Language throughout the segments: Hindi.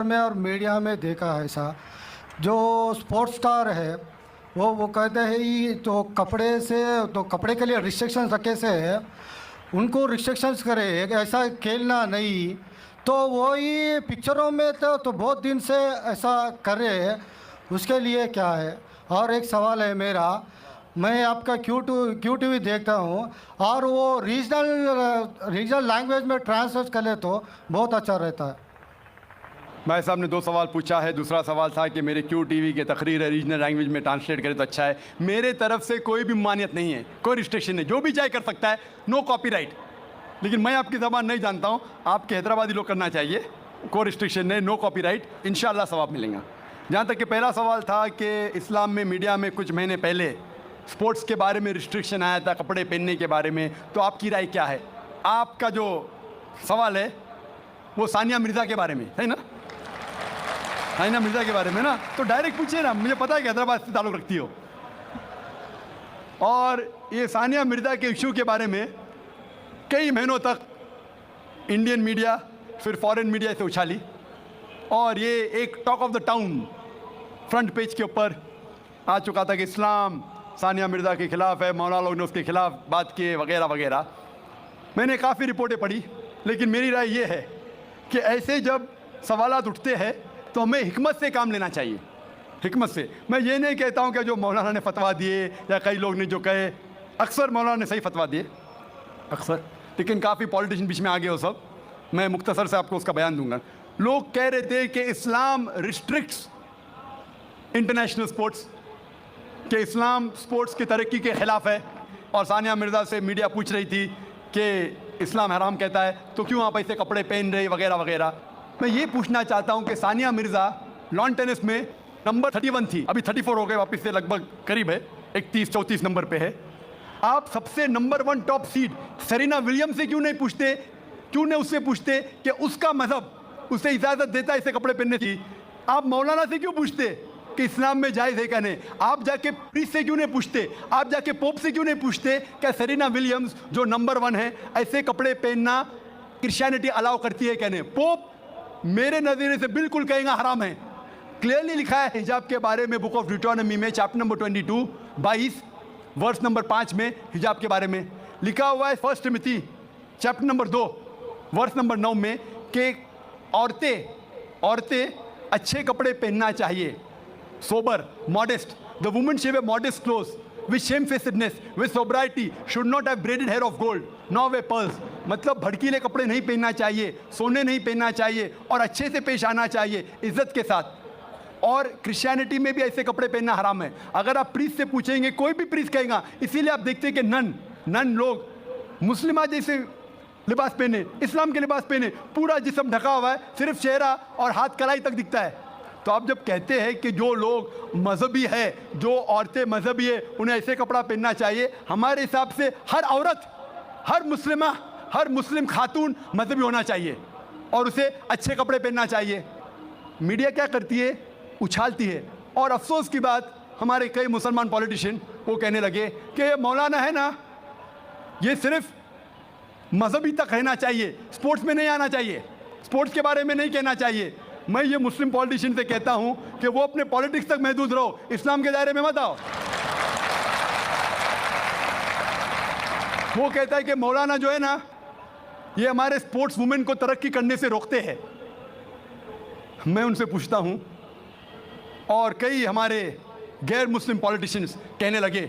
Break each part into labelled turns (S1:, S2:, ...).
S1: में और मीडिया में देखा है ऐसा, जो स्पोर्ट्स स्टार है वो कहते हैं ये तो कपड़े के लिए रिस्ट्रिक्शंस रखे से है, उनको रिस्ट्रिक्शंस करे, ऐसा खेलना नहीं। तो वही पिक्चरों में तो बहुत दिन से ऐसा कर रहे हैं, उसके लिए क्या है। और एक सवाल है मेरा, मैं आपका क्यू टीवी देखता हूँ और वो रीजनल लैंग्वेज में ट्रांसलेट कर ले तो बहुत अच्छा रहता है।
S2: भाई साहब ने दो सवाल पूछा है। दूसरा सवाल था कि मेरे क्यू टीवी के तकरीर है रीजनल लैंग्वेज में ट्रांसलेट करे तो अच्छा है। मेरे तरफ से कोई भी मान्यत नहीं है, कोई रिस्ट्रिक्शन नहीं, जो भी चाहे कर सकता है, नो कॉपीराइट। लेकिन मैं आपकी ज़बान नहीं जानता हूँ, आपके हैदराबादी लोग करना चाहिए, कोई रिस्ट्रिक्शन नहीं, नो कॉपीराइट, इंशाल्लाह सवाब मिलेगा। जहाँ तक कि पहला सवाल था कि इस्लाम में मीडिया में कुछ महीने पहले स्पोर्ट्स के बारे में रिस्ट्रिक्शन आया था, कपड़े पहनने के बारे में, तो आपकी राय क्या है? आपका जो सवाल है वो सानिया मिर्ज़ा के बारे में है ना, सानिया मिर्ज़ा के बारे में ना, तो डायरेक्ट पूछिए ना, मुझे पता है कि हैदराबाद से ताल्लुक़ रखती हो। और ये सानिया मिर्ज़ा के इशू के बारे में कई महीनों तक इंडियन मीडिया फिर फॉरेन मीडिया से उछाली और ये एक talk of the town front page के ऊपर आ चुका था कि इस्लाम सानिया मिर्ज़ा के ख़िलाफ़ है, मौलाना लोग ने उसके ख़िलाफ़ बात की वगैरह वगैरह। मैंने काफ़ी रिपोर्टें पढ़ी, लेकिन मेरी राय ये है कि ऐसे जब सवालात उठते हैं तो हमें हिकमत से काम लेना चाहिए, हिकमत से। मैं ये नहीं कहता हूँ कि जो मौलाना ने फतवा दिए या कई लोग ने जो कहे, अक्सर मौलाना ने सही फतवा दिए अक्सर, लेकिन काफ़ी पॉलिटिशियन बीच में आ गए हो सब। मैं मुख्तसर से आपको उसका बयान दूंगा। लोग कह रहे थे कि इस्लाम रिस्ट्रिक्ट्स इंटरनेशनल स्पोर्ट्स, कि इस्लाम स्पोर्ट्स की तरक्की के ख़िलाफ़ है। और सानिया मिर्ज़ा से मीडिया पूछ रही थी कि इस्लाम हराम कहता है तो क्यों आप ऐसे कपड़े पहन रहे वगैरह वगैरह। मैं ये पूछना चाहता हूँ कि सानिया मिर्ज़ा लॉन टेनिस में नंबर 31 थी, अभी 34 हो गए, वापस से लगभग करीब है, 31-34 नंबर पे है। आप सबसे number 1 top seed Serena Williams से क्यों नहीं पूछते, क्यों नहीं उससे पूछते कि उसका मज़हब उसे इजाज़त देता है ऐसे कपड़े पहनने की? आप मौलाना से क्यों पूछते कि इस्लाम में जायज़ है क्या नहीं? आप जाके प्रीस्ट से क्यों नहीं पूछते? आप जाके पोप से क्यों नहीं पूछते क्या सेरेना विलियम्स जो नंबर 1 है ऐसे कपड़े पहनना क्रिश्चियनिटी अलाउ करती है क्या नहीं? पोप मेरे नज़रिए से बिल्कुल कहेगा हराम है। क्लियरली लिखा है हिजाब के बारे में बुक ऑफ ड्यूटोनॉमी में चैप्टर नंबर 22 वर्स नंबर 5 में हिजाब के बारे में लिखा हुआ है। 1 Timothy chapter number 2 verse number 9 में कि औरतें अच्छे कपड़े पहनना चाहिए, sober, modest. The woman shave a modest cloth with shamefacedness with sobriety, should not have braided hair of gold no way pearls. मतलब भड़कीले कपड़े नहीं पहनना चाहिए, सोने नहीं पहनना चाहिए और अच्छे से पेश आना चाहिए, इज्जत के साथ। और क्रिश्चियनिटी में भी ऐसे कपड़े पहनना हराम है। अगर आप प्रीस्ट से पूछेंगे, कोई भी प्रीस्ट कहेगा। इसीलिए आप देखते हैं कि नन लोग मुस्लिमा जैसे लिबास पहने, इस्लाम के लिबास पहने, पूरा जिस्म ढका हुआ है, सिर्फ चेहरा और हाथ कलाई तक दिखता है। तो आप जब कहते हैं कि जो लोग मजहबी है, जो औरतें मजहबी है, उन्हें ऐसे कपड़ा पहनना चाहिए, हमारे हिसाब से हर औरत, हर मुस्लिमा, हर मुस्लिम खातून मजहबी होना चाहिए और उसे अच्छे कपड़े पहनना चाहिए। मीडिया क्या करती है? उछालती है। और अफसोस की बात, हमारे कई मुसलमान पॉलिटिशियन वो कहने लगे कि ये मौलाना है ना, ये सिर्फ मजहबी तक रहना चाहिए, स्पोर्ट्स में नहीं आना चाहिए, स्पोर्ट्स के बारे में नहीं कहना चाहिए। मैं ये मुस्लिम पॉलिटिशियन से कहता हूं कि वो अपने पॉलिटिक्स तक महदूद रहो, इस्लाम के दायरे में मत आओ। वो कहता है कि मौलाना जो है ना, ये हमारे स्पोर्ट्स वुमेन को तरक्की करने से रोकते हैं। मैं उनसे पूछता हूं, और कई हमारे गैर मुस्लिम पॉलिटिशियंस कहने लगे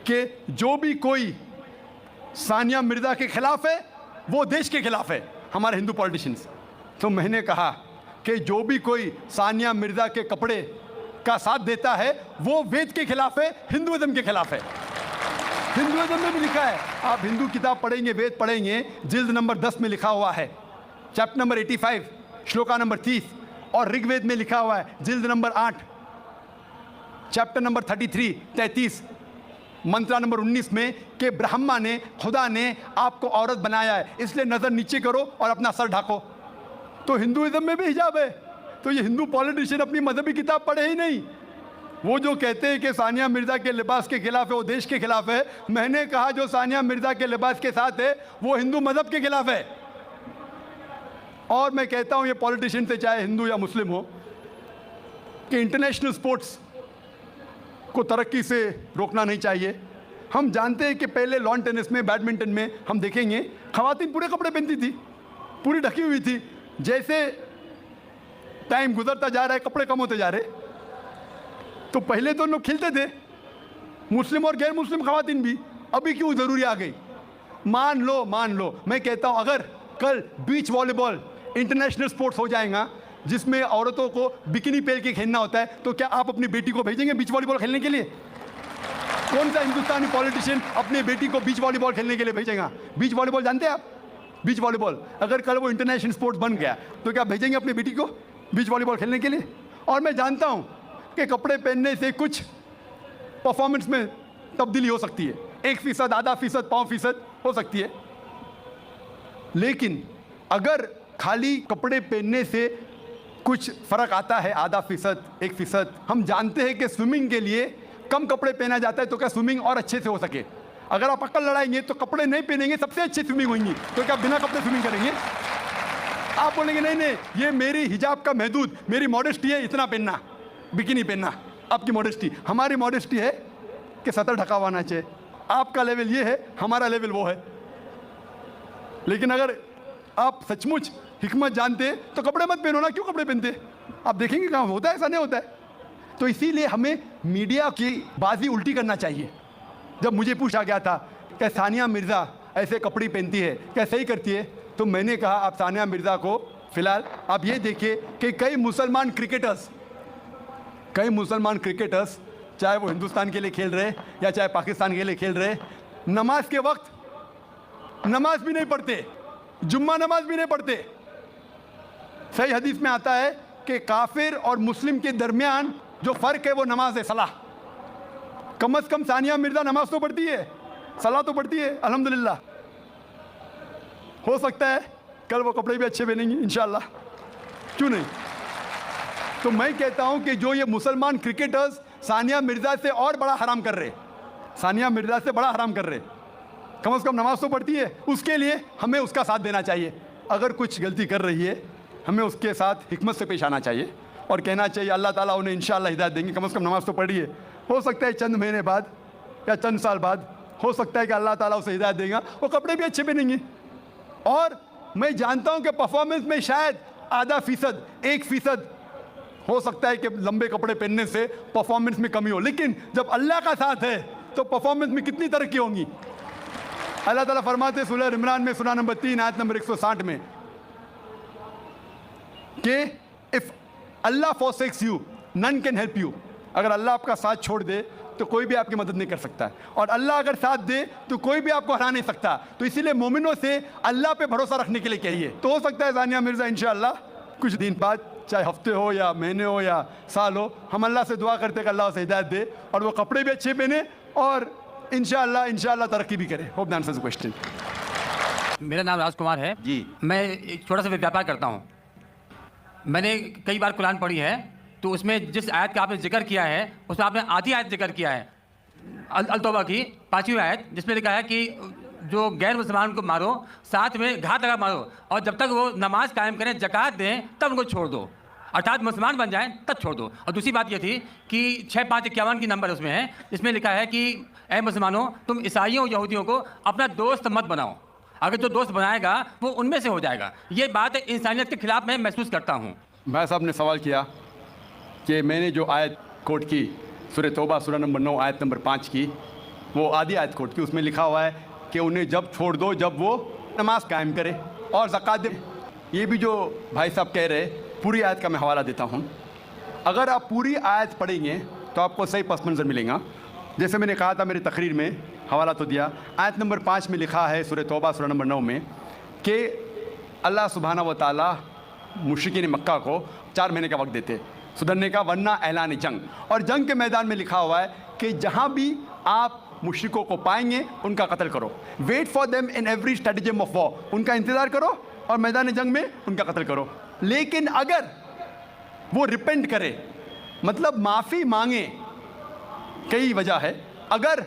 S2: कि जो भी कोई सानिया मिर्ज़ा के खिलाफ है वो देश के खिलाफ है, हमारे हिंदू पॉलिटिशियंस। तो मैंने कहा कि जो भी कोई सानिया मिर्ज़ा के कपड़े का साथ देता है वो वेद के खिलाफ है, हिंदुइज्म के खिलाफ है। हिंदुइज्म में भी लिखा है, आप हिंदू किताब पढ़ेंगे, वेद पढ़ेंगे, जिल्द नंबर 10 में लिखा हुआ है, चैप्टर नंबर 85 श्लोका नंबर 30, और ऋग्वेद में लिखा हुआ है जिल्द नंबर 8 चैप्टर नंबर 33 मंत्रा नंबर 19 में कि ब्रह्मा ने, खुदा ने आपको औरत बनाया है, इसलिए नज़र नीचे करो और अपना सर ढाको। तो हिंदुइज्म में भी हिजाब है। तो ये हिंदू पॉलिटिशियन अपनी मजहबी किताब पढ़े ही नहीं। वो जो कहते हैं कि सानिया मिर्ज़ा के लिबास के खिलाफ है, वो देश के खिलाफ है। मैंने कहा जो सानिया मिर्ज़ा के लिबास के साथ है वो हिंदू मजहब के खिलाफ है। और मैं कहता हूँ ये पॉलिटिशियन से चाहे हिंदू या मुस्लिम हो कि इंटरनेशनल स्पोर्ट्स को तरक्की से रोकना नहीं चाहिए। हम जानते हैं कि पहले लॉन टेनिस में, बैडमिंटन में हम देखेंगे खवातीन पूरे कपड़े पहनती थी, पूरी ढकी हुई थी। जैसे टाइम गुजरता जा रहा है, कपड़े कम होते जा रहे। तो पहले तो लोग खेलते थे, मुस्लिम और गैर मुस्लिम खवातीन भी। अभी क्यों ज़रूरी आ गई? मान लो मैं कहता हूँ अगर कल बीच वॉलीबॉल इंटरनेशनल स्पोर्ट्स हो जाएगा जिसमें औरतों को बिकिनी पहन के खेलना होता है, तो क्या आप अपनी बेटी को भेजेंगे बीच वॉलीबॉल खेलने के लिए? कौन सा हिंदुस्तानी पॉलिटिशियन अपनी बेटी को बीच वॉलीबॉल खेलने के लिए भेजेगा? बीच वॉलीबॉल जानते हैं आप? बीच वॉलीबॉल अगर कल वो इंटरनेशनल स्पोर्ट्स बन गया तो क्या भेजेंगे अपनी बेटी को बीच वॉलीबॉल खेलने के लिए? और मैं जानता हूं कि कपड़े पहनने से कुछ परफॉर्मेंस में तब्दीली हो सकती है, 1%, आधा फीसद, 5% हो सकती है। लेकिन अगर खाली कपड़े पहनने से कुछ फर्क आता है, आधा फीसद, 1%, हम जानते हैं कि स्विमिंग के लिए कम कपड़े पहना जाता है तो क्या स्विमिंग और अच्छे से हो सके? अगर आप अक्ल लड़ाएंगे तो कपड़े नहीं पहनेंगे, सबसे अच्छी स्विमिंग होंगी, तो क्या बिना कपड़े स्विमिंग करेंगे? आप बोलेंगे नहीं, ये मेरी हिजाब का महदूद, मेरी मॉडेस्टी है, इतना पहनना, बिकिनी पहनना। आपकी मॉडेस्टी, हमारी मॉडेस्टी है कि सतर ढका हुआ होना चाहिए। आपका लेवल ये है, हमारा लेवल वो है। लेकिन अगर आप सचमुच हिकमत जानते तो कपड़े मत पहनो ना। क्यों कपड़े पहनते? आप देखेंगे कहाँ होता है, ऐसा नहीं होता है। तो इसीलिए हमें मीडिया की बाजी उल्टी करना चाहिए। जब मुझे पूछा गया था कि सानिया मिर्ज़ा ऐसे कपड़े पहनती है, क्या सही करती है, तो मैंने कहा आप सानिया मिर्ज़ा को फिलहाल आप ये देखिए कि कई मुसलमान क्रिकेटर्स चाहे वो हिंदुस्तान के लिए खेल रहे या चाहे पाकिस्तान के लिए खेल रहे, नमाज के वक्त नमाज भी नहीं पढ़ते, जुम्मा नमाज भी नहीं पढ़ते। सही हदीस में आता है कि काफिर और मुस्लिम के दरमियान जो फ़र्क है वो नमाज है, सलाह। कम से कम सानिया मिर्ज़ा नमाज तो पढ़ती है, सलाह तो पढ़ती है, अल्हम्दुलिल्लाह। हो सकता है कल वो कपड़े भी अच्छे पहनेंगी इंशाअल्लाह, क्यों नहीं? तो मैं कहता हूं कि जो ये मुसलमान क्रिकेटर्स सानिया मिर्ज़ा से और बड़ा हराम कर रहे, सानिया मिर्ज़ा से बड़ा हराम कर रहे, कम से कम नमाज तो पढ़ती है, उसके लिए हमें उसका साथ देना चाहिए। अगर कुछ गलती कर रही है हमें उसके साथ हिकमत से पेश आना चाहिए और कहना चाहिए अल्लाह ताला उन्हें इंशाअल्लाह हिदायत देंगे, कम से कम नमाज तो पढ़ी है। हो सकता है चंद महीने बाद या चंद साल बाद हो सकता है कि अल्लाह ताला उसे हिदायत देगा, वो कपड़े भी अच्छे पहनेंगे। और मैं जानता हूं कि परफॉर्मेंस में शायद आधा फीसद, 1% हो सकता है कि लंबे कपड़े पहनने से परफॉर्मेंस में कमी हो, लेकिन जब अल्लाह का साथ है तो परफॉर्मेंस में कितनी तरक्की होंगी। अल्लाह ताला फरमाते सूरह इमरान में सूरह नंबर 3 आयत नंबर 160 में कि if Allah forsakes you none can help you। अगर अल्लाह आपका साथ छोड़ दे तो कोई भी आपकी मदद नहीं कर सकता, और अल्लाह अगर साथ दे तो कोई भी आपको हरा नहीं सकता। तो इसीलिए मोमिनों से अल्लाह पे भरोसा रखने के लिए कहिए। तो हो सकता है सानिया मिर्ज़ा इंशाअल्लाह कुछ दिन बाद, चाहे हफ्ते हो या महीने हो या साल हो, हम अल्लाह से दुआ करते कि अल्लाह उसे हिदायत दे और वो कपड़े भी अच्छे पहने और इंशाअल्लाह तरक्की भी करे। Hope that answers the question.
S3: मेरा नाम राजकुमार है
S2: जी।
S3: मैं एक छोटा सा व्यापार करता हूँ। मैंने कई बार कुरान पढ़ी है, तो उसमें जिस आयत का आपने जिक्र किया है उसमें आपने आधी आयत जिक्र किया है, अल तौबा की 5वीं आयत, जिसमें लिखा है कि जो गैर मुसलमान को मारो, साथ में घात लगा मारो, और जब तक वो नमाज कायम करें, ज़कात दें, तब उनको छोड़ दो, अर्थात मुसलमान बन जाएं तब छोड़ दो। और दूसरी बात ये थी कि 6551 की नंबर उसमें है, जिसमें लिखा है कि ए मुसलमानों, तुम ईसाइयों यहूदियों को अपना दोस्त मत बनाओ, अगर जो दोस्त बनाएगा वो उनमें से हो जाएगा। ये बात इंसानियत के खिलाफ मैं महसूस करता हूँ।
S2: भाई साहब ने सवाल किया कि मैंने जो आयत कोट की सूरह तौबा सूरह नंबर 9 आयत नंबर 5 की, वो आधी आयत कोट की, उसमें लिखा हुआ है कि उन्हें जब छोड़ दो जब वो नमाज कायम करे और ज़कात दे। ये भी जो भाई साहब कह रहे, पूरी आयत का मैं हवाला देता हूँ। अगर आप पूरी आयत पढ़ेंगे तो आपको सही पस मंज़र मिलेगा। जैसे मैंने कहा था मेरी तकरीर में, हवाला तो दिया, आयत नंबर 5 में लिखा है सूरह तौबा सूरह नंबर 9 में कि अल्लाह सुब्हाना व तआला मुशरिकीन मक्का को 4 महीने का वक्त देते सुधरने का, वरना ऐलान जंग। और जंग के मैदान में लिखा हुआ है कि जहाँ भी आप मुशरिकों को पाएंगे उनका कत्ल करो। Wait for them in every stratagem of war, उनका इंतज़ार करो और मैदान जंग में उनका कत्ल करो। लेकिन अगर वो रिपेंट करे, मतलब माफ़ी मांगे, कई वजह है, अगर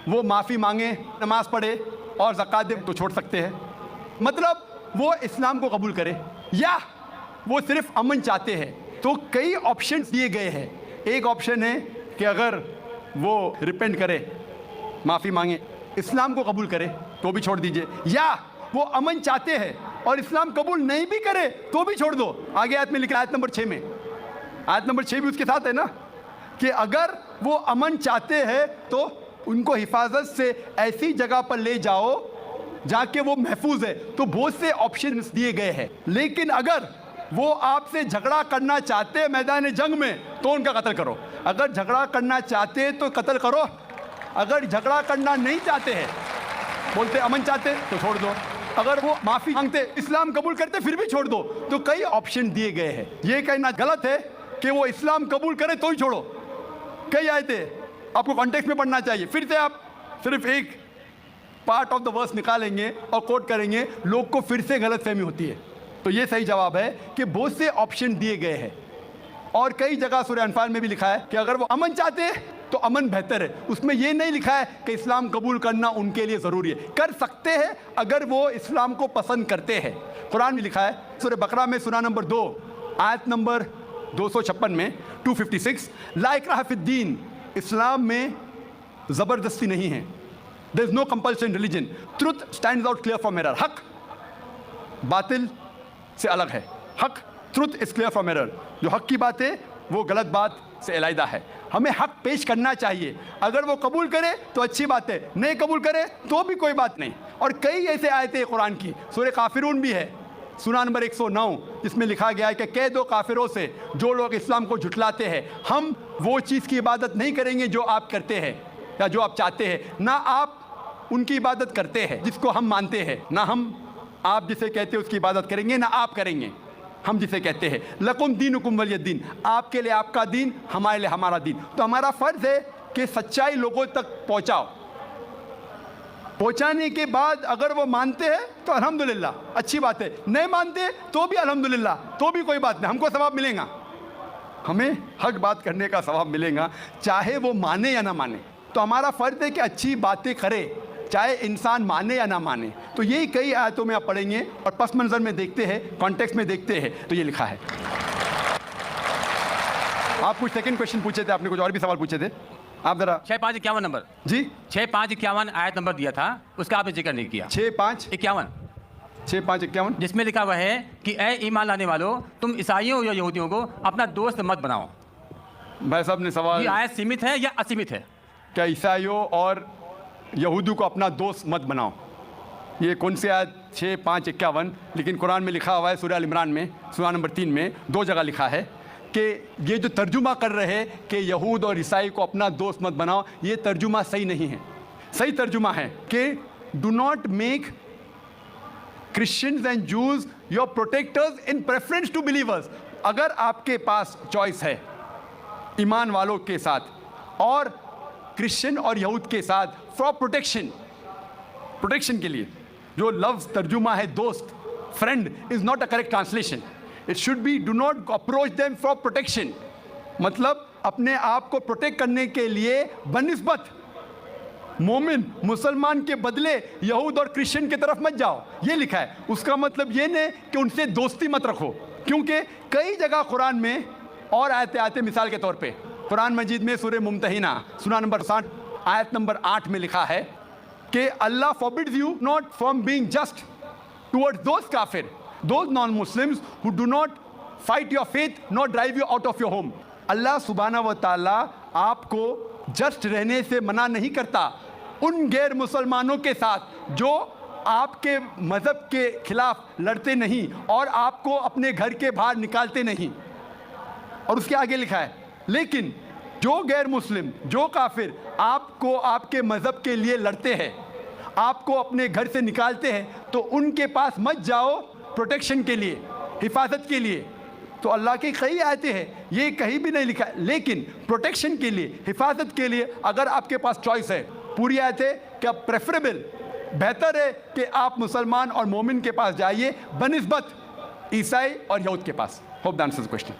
S2: वो माफ़ी मांगे, नमाज पढ़े और ज़कात दे तो छोड़ सकते हैं। मतलब वो इस्लाम को कबूल करे या वो सिर्फ अमन चाहते हैं। तो कई ऑप्शंस दिए गए हैं। एक ऑप्शन है कि अगर वो रिपेंट करे, माफ़ी मांगे, इस्लाम को कबूल करे तो भी छोड़ दीजिए, या वो अमन चाहते हैं और इस्लाम कबूल नहीं भी करे तो भी छोड़ दो। आगे आयत में लिखा, आयत नंबर 6 में, आयत नंबर 6 भी उसके साथ है ना, कि अगर वो अमन चाहते हैं तो उनको हिफाजत से ऐसी जगह पर ले जाओ जहाँ के वो महफूज है। तो बहुत से ऑप्शंस दिए गए हैं। लेकिन अगर वो आपसे झगड़ा करना चाहते हैं मैदान जंग में तो उनका कत्ल करो। अगर झगड़ा करना चाहते हैं तो कत्ल करो, अगर झगड़ा करना नहीं चाहते हैं, बोलते अमन चाहते तो छोड़ दो, अगर वो माफ़ी मांगते, इस्लाम कबूल करते फिर भी छोड़ दो। तो कई ऑप्शन दिए गए हैं। ये कहना गलत है कि वो इस्लाम कबूल करे तो ही छोड़ो। कई आयतें आपको कॉन्टेक्स्ट में पढ़ना चाहिए। फिर से आप सिर्फ एक पार्ट ऑफ द वर्स निकालेंगे और कोट करेंगे, लोग को फिर से गलतफहमी होती है। तो ये सही जवाब है कि बहुत से ऑप्शन दिए गए हैं। और कई जगह सूरह अनफाल में भी लिखा है कि अगर वो अमन चाहते हैं तो अमन बेहतर है। उसमें ये नहीं लिखा है कि इस्लाम कबूल करना उनके लिए ज़रूरी है। कर सकते हैं अगर वो इस्लाम को पसंद करते हैं। कुरान में लिखा है सूरह बकरा में सूरह नंबर 2 आयत नंबर 256 में 256, ला इक्राह फिद्दीन, इस्लाम में ज़बरदस्ती नहीं है। There is no compulsion religion, truth stands out clear from error. हक बातिल से अलग है। हक, truth is clear from error. जो हक की बात है वो गलत बात से अलहदा है। हमें हक पेश करना चाहिए। अगर वो कबूल करे तो अच्छी बात है, नहीं कबूल करे तो भी कोई बात नहीं। और कई ऐसे आयतें कुरान की, सूरह काफिरून भी है सूरह नंबर 109, जिसमें लिखा गया है कि कह दो काफिरों से जो लोग इस्लाम को झुठलाते हैं, हम वो चीज़ की इबादत नहीं करेंगे जो आप करते हैं या जो आप चाहते हैं। ना आप उनकी इबादत करते हैं जिसको हम मानते हैं, ना हम आप जिसे कहते हैं उसकी इबादत करेंगे, ना आप करेंगे हम जिसे कहते हैं। लकुम दीनुकुम वलियद्दीन, आपके लिए आपका दीन, हमारे लिए हमारा दीन। तो हमारा फ़र्ज़ है कि सच्चाई लोगों तक पहुँचाओ। पहुँचाने के बाद अगर वो मानते हैं तो अल्हम्दुलिल्लाह, अच्छी बात है। नहीं मानते तो भी अल्हम्दुलिल्लाह, तो भी कोई बात नहीं, हमको सवाब मिलेगा। हमें हक बात करने का सवाब मिलेगा, चाहे वो माने या ना माने। तो हमारा फ़र्ज़ है कि अच्छी बातें करे, चाहे इंसान माने या ना माने। तो यही कई आयतों में आप पढ़ेंगे और पस मंज़र में देखते हैं, कॉन्टेक्स्ट में देखते हैं तो ये लिखा है। आप कुछ सेकंड क्वेश्चन पूछे थे, आपने कुछ और भी सवाल पूछे थे। आप जरा
S3: 6551 नंबर
S2: जी
S3: 6551 आयत नंबर दिया था, उसका आपने जिक्र नहीं किया।
S2: 6551
S3: जिसमें लिखा हुआ है कि ए ईमान लाने वालों, तुम ईसाइयों या यहूदियों को अपना दोस्त मत बनाओ।
S2: भाई साहब ने सवाल,
S3: ये आयत सीमित है या असीमित है?
S2: क्या ईसाइयों और यहूदी को अपना दोस्त मत बनाओ, ये कौन सी आयत? 6551। लेकिन कुरान में लिखा हुआ है सूरह अल इमरान में सूरह नंबर 3 में 2 जगह लिखा है कि ये जो तर्जुमा कर रहे हैं कि यहूद और ईसाई को अपना दोस्त मत बनाओ, ये तर्जुमा सही नहीं है। सही तर्जुमा है कि do not make Christians and Jews your protectors in preference to believers. अगर आपके पास चॉइस है ईमान वालों के साथ और क्रिश्चियन और यहूद के साथ फॉर प्रोटेक्शन के लिए, जो लफ्ज़ तर्जुमा है दोस्त, friend is not a correct translation. It should be do not approach them for protection, मतलब अपने आप को प्रोटेक्ट करने के लिए बनिस्बत मोमिन मुसलमान के बदले यहूद और क्रिश्चियन की तरफ मत जाओ, ये लिखा है। उसका मतलब ये नहीं कि उनसे दोस्ती मत रखो, क्योंकि कई जगह कुरान में और आयतें आते, मिसाल के तौर पे कुरान मजीद में सूरह मुमतहिना सूरह नंबर 60 आयत नंबर 8 में लिखा है कि Allah forbids you not from being just towards those काफिर, those non Muslims who do not fight your faith not drive you out of your home. Allah सुब्हाना व तआला आपको जस्ट रहने से मना नहीं करता उन गैर मुसलमानों के साथ जो आपके मज़हब के खिलाफ लड़ते नहीं और आपको अपने घर के बाहर निकालते नहीं। और उसके आगे लिखा है, लेकिन जो गैर मुस्लिम, जो काफिर आपको आपके मज़हब के लिए लड़ते हैं, आपको अपने घर से निकालते हैं, तो उनके पास मत जाओ प्रोटेक्शन के लिए, हिफाजत के लिए। तो अल्लाह की कई आयतें हैं, ये कहीं भी नहीं लिखा है, लेकिन प्रोटेक्शन के लिए, हिफाजत के लिए अगर आपके पास चॉइस है, पूरी आयतें क्या प्रेफरेबल, बेहतर है कि आप मुसलमान और मोमिन के पास जाइए बनिस्बत ईसाई और यहूद के पास। Hope that answers the question.